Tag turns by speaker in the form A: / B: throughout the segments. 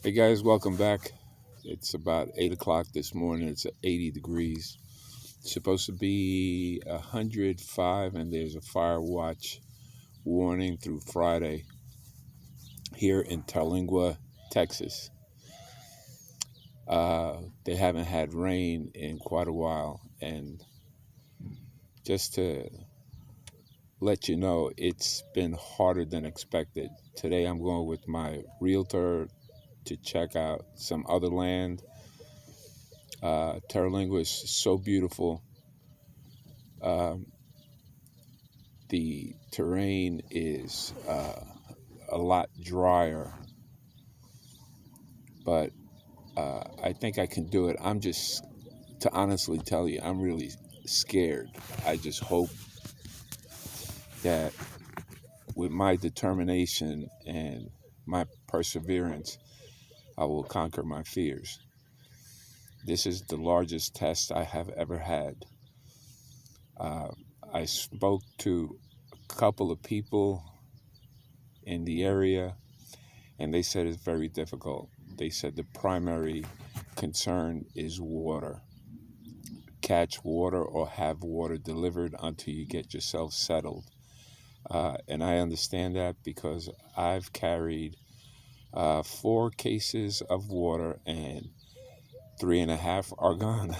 A: Hey guys, welcome back. It's about 8 o'clock this morning. It's at 80 degrees. It's supposed to be 105, and there's a fire watch warning through Friday here in Terlingua, Texas. They haven't had rain in quite a while, and just to let you know, it's been harder than expected. Today I'm going with my realtor to check out some other land. Terlingua is so beautiful. Um, the terrain is a lot drier, but I think I can do it. I'm just, to honestly tell you, I'm really scared. I just hope that with my determination and my perseverance, I will conquer my fears. This is the largest test I have ever had. Uh, I spoke to a couple of people in the area, and they said it's very difficult. They said the primary concern is water. Catch water or have water delivered until you get yourself settled. And I understand that because I've carried 4 cases of water and 3.5 are gone.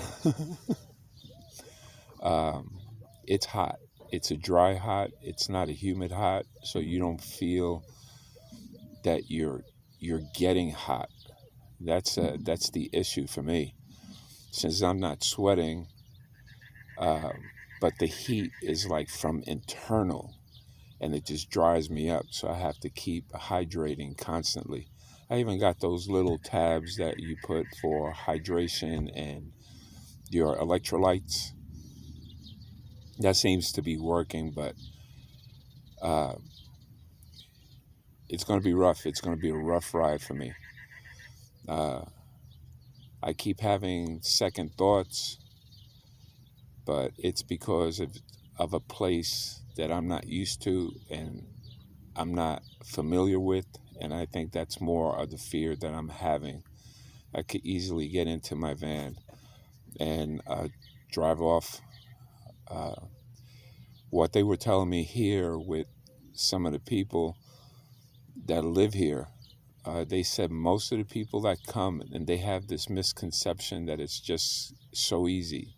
A: um, it's hot. It's a dry hot. It's not a humid hot, so you don't feel that you're getting hot. That's the issue for me. Since I'm not sweating, um, but the heat is like from internal, and it just dries me up. So I have to keep hydrating constantly. I even got those little tabs that you put for hydration and your electrolytes. That seems to be working, but uh, it's going to be rough. It's going to be a rough ride for me. Uh, I keep having second thoughts, but it's because of a place that I'm not used to and I'm not familiar with. And I think that's more of the fear that I'm having. I could easily get into my van and drive off. Uh, what they were telling me here with some of the people that live here, they said most of the people that come and they have this misconception that it's just so easy.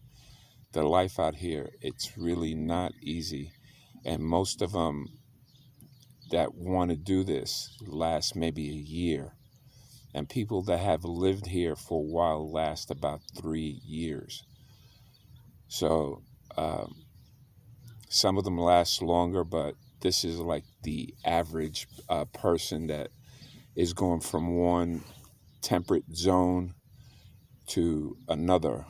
A: The life out here, it's really not easy. And most of them that want to do this last maybe a year. And people that have lived here for a while last about 3 years. So some of them last longer, but this is like the average person that is going from one temperate zone to another,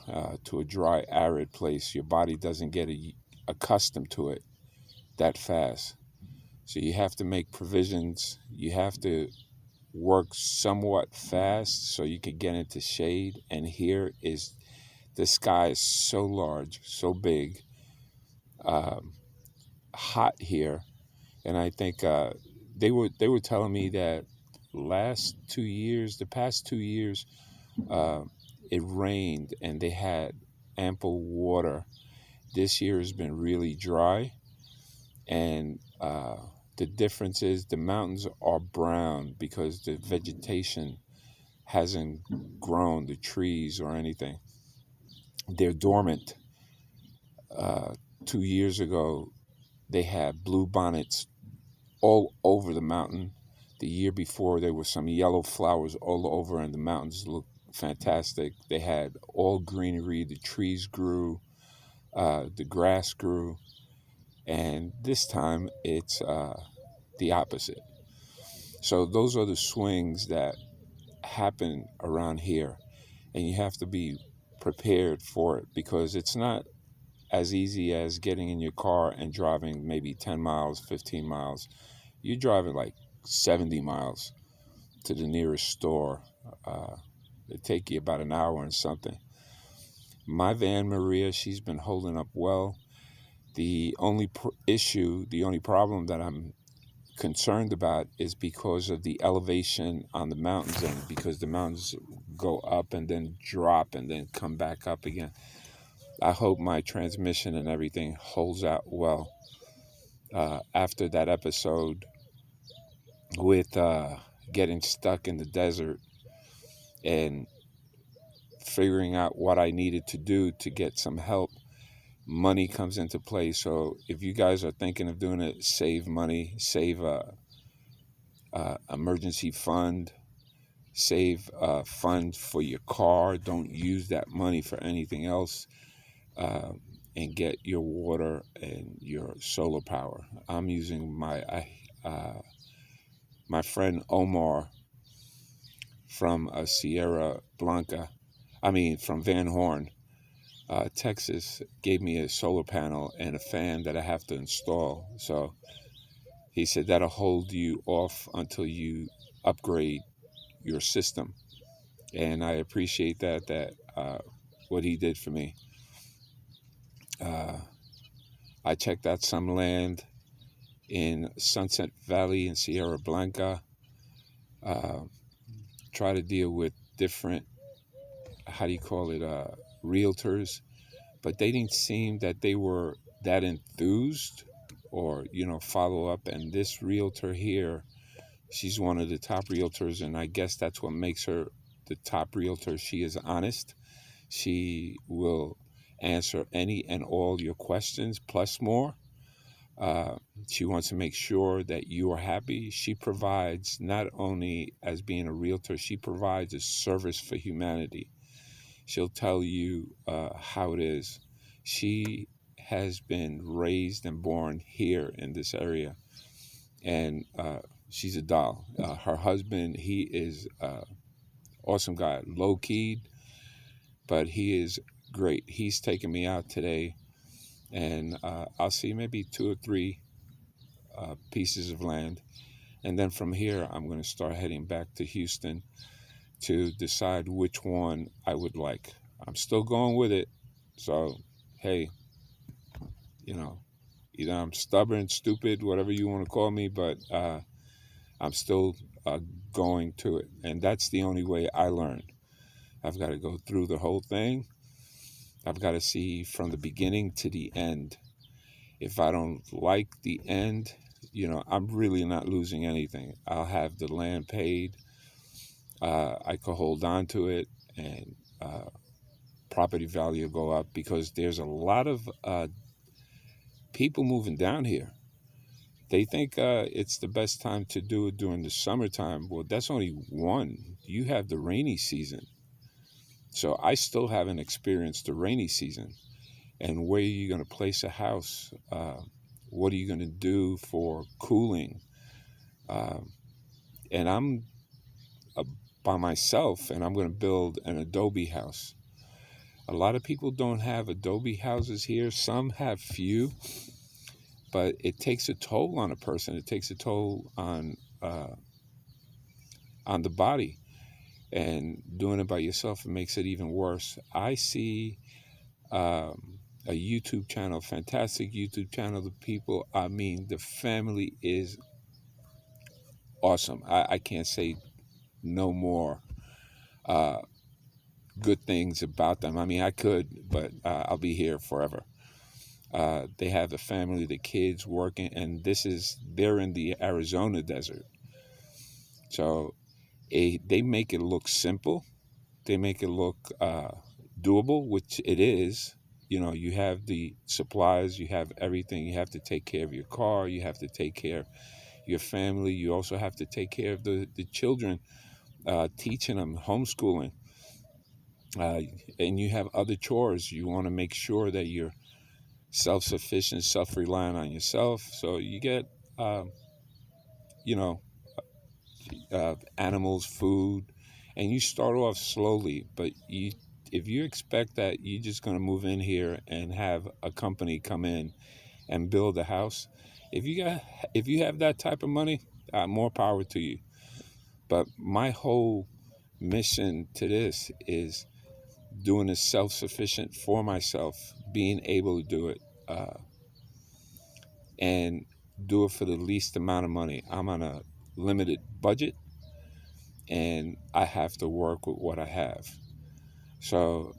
A: to a dry, arid place. Your body doesn't get accustomed to it that fast. So you have to make provisions. You have to work somewhat fast so you can get into shade. And here is the sky is so large, so big, um, hot here, and I think they were telling me that the past 2 years, uh, it rained and they had ample water. This year has been really dry, and the difference is the mountains are brown because the vegetation hasn't grown, the trees or anything. They're dormant. Uh, 2 years ago, they had blue bonnets all over the mountain. The year before, there were some yellow flowers all over, and the mountains looked fantastic. They had all greenery. The trees grew, the grass grew, and this time it's the opposite. So those are the swings that happen around here, and you have to be prepared for it because it's not as easy as getting in your car and driving maybe 10 miles, 15 miles. You're driving like 70 miles to the nearest store. Uh, it take you about an hour and something. My van, Maria, she's been holding up well. The only issue, the only problem that I'm concerned about is because of the elevation on the mountains, and because the mountains go up and then drop and then come back up again. I hope my transmission and everything holds out well. After that episode with getting stuck in the desert and figuring out what I needed to do to get some help, money comes into play. So if you guys are thinking of doing it, save money, save a emergency fund, save a fund for your car. Don't use that money for anything else, and get your water and your solar power. I'm using my friend Omar from Sierra Blanca, from Van Horn, Texas, gave me a solar panel and a fan that I have to install. So he said that'll hold you off until you upgrade your system. And I appreciate that what he did for me. I checked out some land in Sunset Valley in Sierra Blanca. Try to deal with different, realtors, but they didn't seem that they were that enthused or, follow up. And this realtor here, she's one of the top realtors, and I guess that's what makes her the top realtor. She is honest. She will answer any and all your questions plus more. She wants to make sure that you are happy. She provides, not only as being a realtor, she provides a service for humanity. She'll tell you how it is. She has been raised and born here in this area, and she's a doll. Her husband, he is awesome guy, low-keyed, but he is great. He's taking me out today, and I'll see maybe 2 or 3 pieces of land. And then from here, I'm going to start heading back to Houston to decide which one I would like. I'm still going with it. So, hey, either I'm stubborn, stupid, whatever you want to call me, but I'm still going to it. And that's the only way I learn. I've got to go through the whole thing. I've got to see from the beginning to the end. If I don't like the end, I'm really not losing anything. I'll have the land paid. I could hold on to it, and property value will go up, because there's a lot of people moving down here. They think it's the best time to do it during the summertime. Well, that's only one. You have the rainy season. So I still haven't experienced the rainy season. And where are you going to place a house? What are you going to do for cooling? And I'm by myself, and I'm going to build an adobe house. A lot of people don't have adobe houses here. Some have few, but it takes a toll on a person. It takes a toll on the body, and doing it by yourself, it makes it even worse. I see a YouTube channel, fantastic YouTube channel. The people, the family is awesome. I can't say no more good things about them. I could, but I'll be here forever. They have the family, the kids working, and they're in the Arizona desert. So they make it look simple. They make it look doable, which it is. You have the supplies, you have everything. You have to take care of your car. You have to take care of your family. You also have to take care of the children, teaching them, homeschooling. And you have other chores. You want to make sure that you're self-sufficient, self-reliant on yourself. So you get, animals, food, and you start off slowly. But if you expect that you're just going to move in here and have a company come in and build a house, if you have that type of money, more power to you. But my whole mission to this is doing this self-sufficient for myself, being able to do it, and do it for the least amount of money. I'm on a limited budget, and I have to work with what I have. So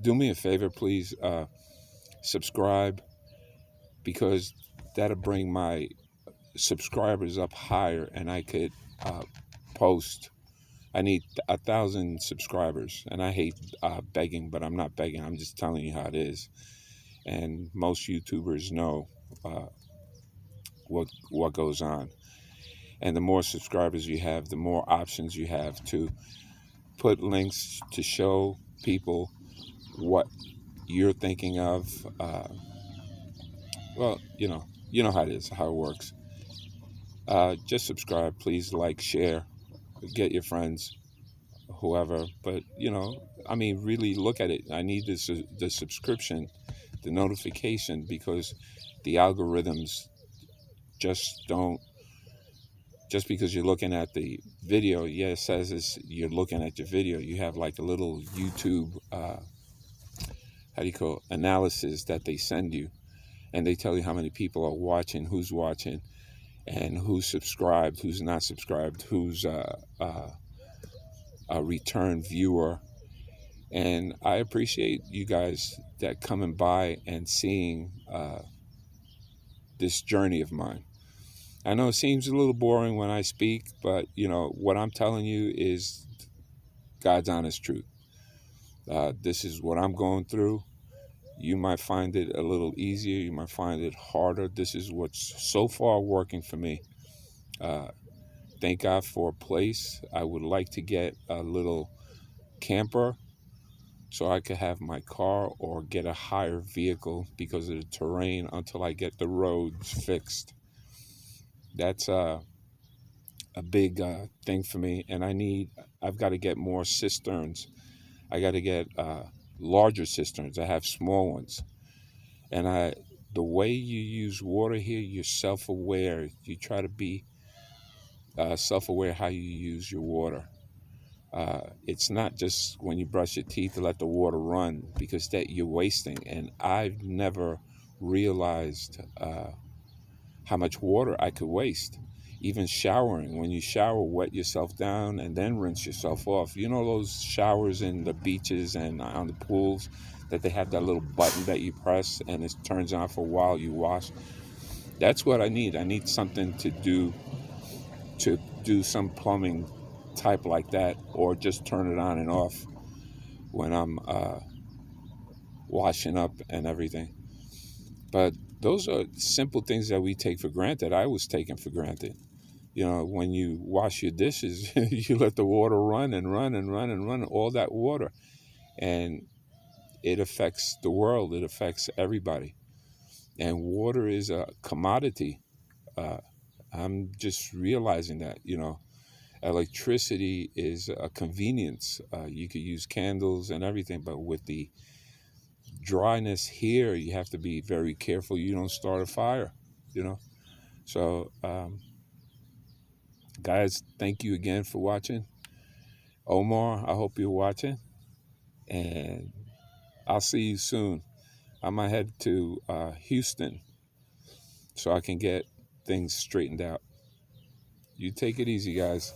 A: do me a favor, please. Subscribe, because that'll bring my subscribers up higher, and I could post. I need 1,000 subscribers, and I hate begging, but I'm not begging. I'm just telling you how it is. And most YouTubers know uh, what goes on. And the more subscribers you have, the more options you have to put links to show people what you're thinking of. Well, you know how it is, how it works. Just subscribe, please. Like, share, get your friends, whoever. But I mean, really look at it. I need the subscription, the notification, because the algorithms just don't. Just because you're looking at the video, yeah, it says you're looking at your video. You have like a little YouTube, how do you call it, analysis that they send you, and they tell you how many people are watching, who's watching, and who's subscribed, who's not subscribed, who's a return viewer. And I appreciate you guys that coming by and seeing this journey of mine. I know it seems a little boring when I speak, but what I'm telling you is God's honest truth. This is what I'm going through. You might find it a little easier. You might find it harder. This is what's so far working for me. Thank God for a place. I would like to get a little camper so I could have my car or get a higher vehicle because of the terrain until I get the roads fixed. That's a big thing for me. And I've got to get more cisterns. I got to get larger cisterns. I have small ones. And the way you use water here, you're self-aware. You try to be self-aware how you use your water. It's not just when you brush your teeth to let the water run, because that you're wasting. And I've never realized how much water I could waste. Even showering, when you shower, wet yourself down and then rinse yourself off. You know those showers in the beaches and on the pools that they have that little button that you press and it turns on for a while, you wash? That's what I need. I need something to do some plumbing type like that, or just turn it on and off when I'm washing up and everything. But those are simple things that we take for granted. I was taking for granted. When you wash your dishes, you let the water run and run and run and run, all that water. And it affects the world. It affects everybody. And water is a commodity. I'm just realizing that, electricity is a convenience. You could use candles and everything, but with the dryness here, you have to be very careful you don't start a fire, So, guys, thank you again for watching. Omar, I hope you're watching, and I'll see you soon. I might head to Houston so I can get things straightened out. You take it easy, guys.